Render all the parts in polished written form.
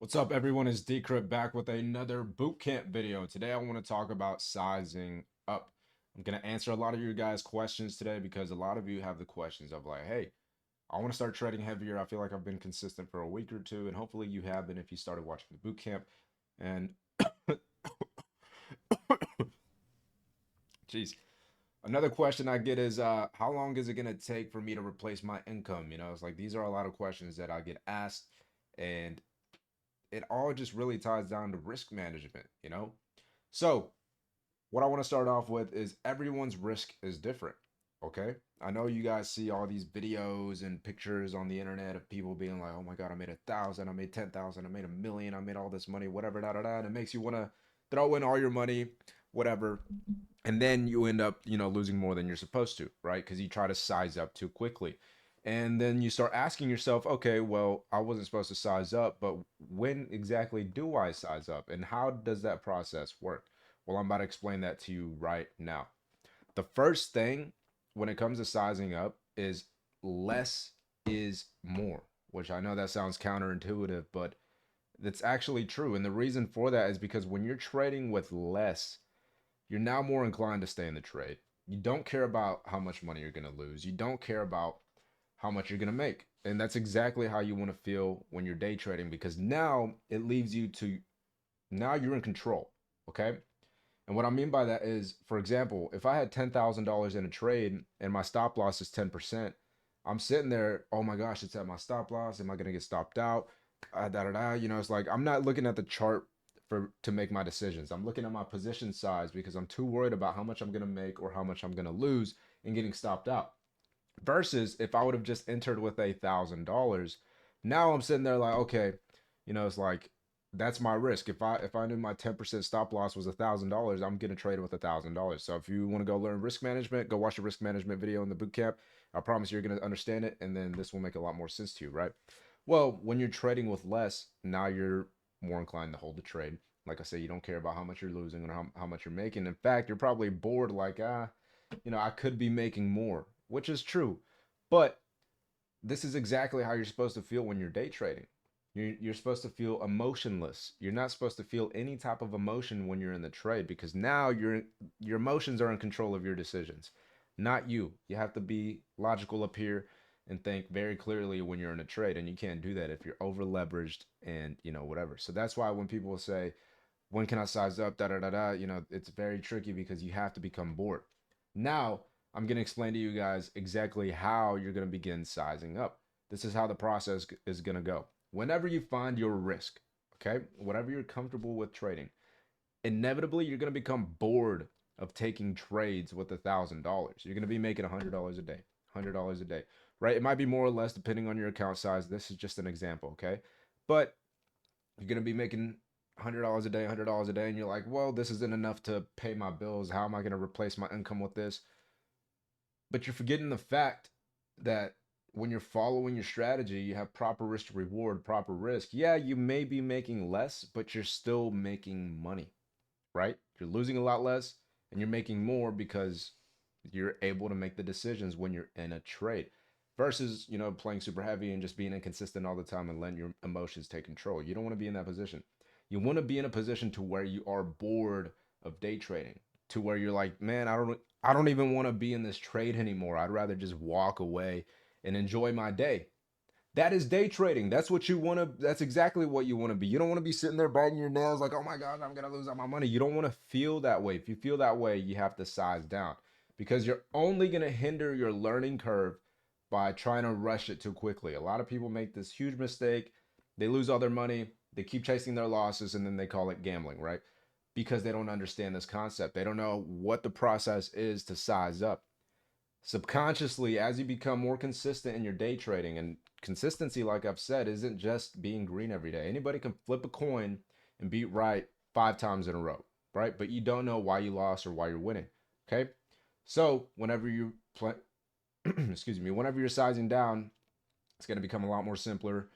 What's up, everyone? It's DCRYPT back with another bootcamp video. Today, I want to talk about sizing up. I'm going to answer a lot of your guys' questions today because a lot of you have the questions of like, hey, I want to start trading heavier. I feel like I've been consistent for a week or two, and hopefully you have been if you started watching the bootcamp. And geez, another question I get is, how long is it going to take for me to replace my income? It's like these are a lot of questions that I get asked, and it all just really ties down to risk management. So, what I want to start off with is everyone's risk is different. Okay. I know you guys see all these videos and pictures on the internet of people being like, oh my God, I made 1,000, I made 10,000, I made 1,000,000, I made all this money, whatever, da da da. And it makes you want to throw in all your money, whatever. And then you end up, losing more than you're supposed to, right? Because you try to size up too quickly. And then you start asking yourself, okay, well, I wasn't supposed to size up, but when exactly do I size up? And how does that process work? Well, I'm about to explain that to you right now. The first thing when it comes to sizing up is less is more, which I know that sounds counterintuitive, but that's actually true. And the reason for that is because when you're trading with less, you're now more inclined to stay in the trade. You don't care about how much money you're going to lose. You don't care about how much you're going to make. And that's exactly how you want to feel when you're day trading because now it leaves you to, now you're in control. Okay. And what I mean by that is, for example, if I had $10,000 in a trade and my stop loss is 10%, I'm sitting there, oh my gosh, it's at my stop loss. Am I going to get stopped out? Da da da. It's like I'm not looking at the chart to make my decisions. I'm looking at my position size because I'm too worried about how much I'm going to make or how much I'm going to lose and getting stopped out. Versus if I would have just entered with $1,000, now I'm sitting there like, okay, it's like that's my risk. If I knew my 10% stop loss was $1,000, I'm gonna trade with $1,000. So if you want to go learn risk management, go watch the risk management video in the boot camp. I promise you're gonna understand it, and then this will make a lot more sense to you, right? Well, when you're trading with less, now you're more inclined to hold the trade. Like I say, you don't care about how much you're losing or how much you're making. In fact, you're probably bored, like, I could be making more, which is true. But this is exactly how you're supposed to feel when you're day trading. You're supposed to feel emotionless. You're not supposed to feel any type of emotion when you're in the trade because now your emotions are in control of your decisions, not you. You have to be logical up here and think very clearly when you're in a trade, and you can't do that if you're over leveraged and whatever. So that's why when people say, "When can I size up?" Da da da da. It's very tricky because you have to become bored. Now, I'm going to explain to you guys exactly how you're going to begin sizing up. This is how the process is going to go. Whenever you find your risk, okay, whatever you're comfortable with trading, inevitably you're going to become bored of taking trades with $1,000. You're going to be making $100 a day, $100 a day, right? It might be more or less depending on your account size. This is just an example, okay? But you're going to be making $100 a day, $100 a day, and you're like, well, this isn't enough to pay my bills. How am I going to replace my income with this? But you're forgetting the fact that when you're following your strategy, you have proper risk to reward, proper risk. Yeah, you may be making less, but you're still making money, right? You're losing a lot less and you're making more because you're able to make the decisions when you're in a trade versus, playing super heavy and just being inconsistent all the time and letting your emotions take control. You don't want to be in that position. You want to be in a position to where you are bored of day trading, to where you're like, man, I don't even want to be in this trade anymore. I'd rather just walk away and enjoy my day. That is day trading. That's what you want to, that's exactly what you want to be. You don't want to be sitting there biting your nails like, oh my God, I'm going to lose all my money. You don't want to feel that way. If you feel that way, you have to size down because you're only going to hinder your learning curve by trying to rush it too quickly. A lot of people make this huge mistake. They lose all their money. They keep chasing their losses and then they call it gambling, right? Because they don't understand this concept. They don't know what the process is to size up subconsciously as you become more consistent in your day trading. And consistency, like I've said, isn't just being green every day. Anybody can flip a coin and beat right 5 times in a row, right? But you don't know why you lost or why you're winning. Okay. So whenever you play, excuse me, whenever you're sizing down, it's going to become a lot more simpler.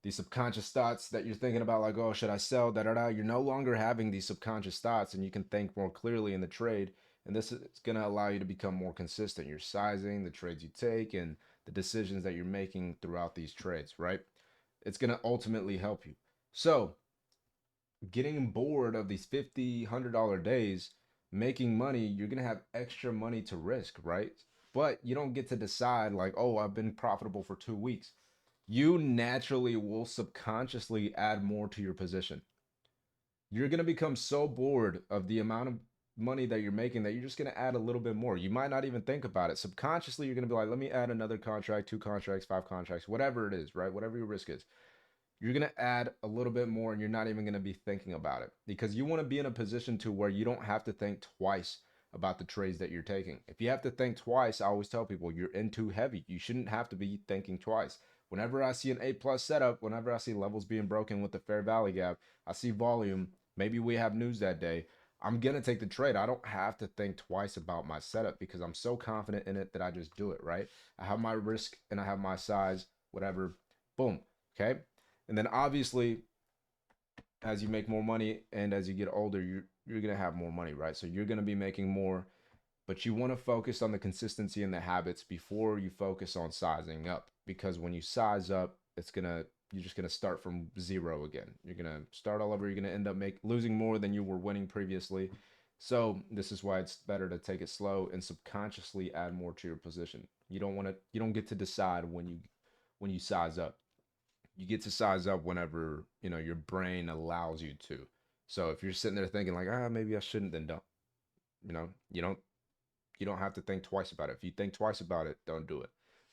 These subconscious thoughts that you're thinking about, like, oh, should I sell? Da da da. You're no longer having these subconscious thoughts, and you can think more clearly in the trade. And this is going to allow you to become more consistent. You're sizing the trades you take and the decisions that you're making throughout these trades, right? It's going to ultimately help you. So getting bored of these 50, $100 days, making money, you're going to have extra money to risk, right? But you don't get to decide like, oh, I've been profitable for 2 weeks. You naturally will subconsciously add more to your position. You're going to become so bored of the amount of money that you're making that you're just going to add a little bit more. You might not even think about it. Subconsciously, you're going to be like, let me add another contract, 2 contracts, 5 contracts, whatever it is, right? Whatever your risk is. You're going to add a little bit more and you're not even going to be thinking about it because you want to be in a position to where you don't have to think twice about the trades that you're taking. If you have to think twice, I always tell people you're in too heavy. You shouldn't have to be thinking twice. Whenever I see an A plus setup, whenever I see levels being broken with the fair value gap, I see volume, maybe we have news that day, I'm going to take the trade. I don't have to think twice about my setup because I'm so confident in it that I just do it, right? I have my risk and I have my size, whatever. Boom. Okay. And then obviously, as you make more money and as you get older, you're gonna have more money, right? So you're gonna be making more, but you want to focus on the consistency and the habits before you focus on sizing up. Because when you size up, you're just gonna start from zero again. You're gonna start all over. You're gonna end up losing more than you were winning previously. So this is why it's better to take it slow and subconsciously add more to your position. You don't get to decide when you size up. You get to size up whenever your brain allows you to. So if you're sitting there thinking like, maybe I shouldn't, then don't. You know, you don't have to think twice about it. If you think twice about it, don't do it.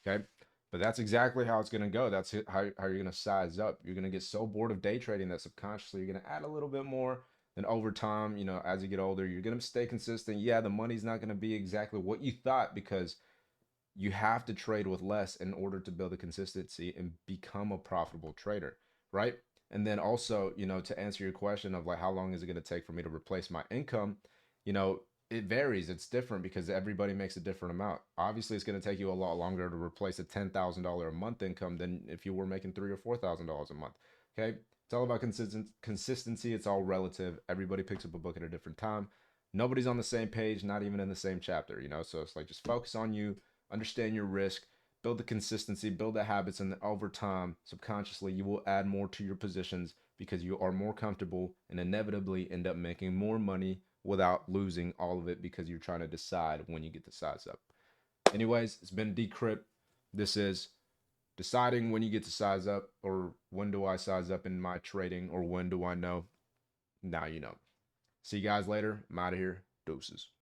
Okay. But that's exactly how it's going to go. That's how you're going to size up. You're going to get so bored of day trading that subconsciously you're going to add a little bit more. Then over time, as you get older, you're going to stay consistent. Yeah, the money's not going to be exactly what you thought because you have to trade with less in order to build a consistency and become a profitable trader, right? And then also, to answer your question of like how long is it going to take for me to replace my income, you know, it varies. It's different because everybody makes a different amount. Obviously, it's going to take you a lot longer to replace a $10,000 a month income than if you were making $3,000 or $4,000 a month. Okay, it's all about consistency. It's all relative. Everybody picks up a book at a different time. Nobody's on the same page, not even in the same chapter. So it's like just focus on you, understand your risk, build the consistency, build the habits, and over time, subconsciously, you will add more to your positions because you are more comfortable and inevitably end up making more money without losing all of it because you're trying to decide when you get to size up. Anyways, it's been Decrypt. This is deciding when you get to size up, or when do I size up in my trading, or when do I know? Now you know. See you guys later. I'm out of here. Deuces.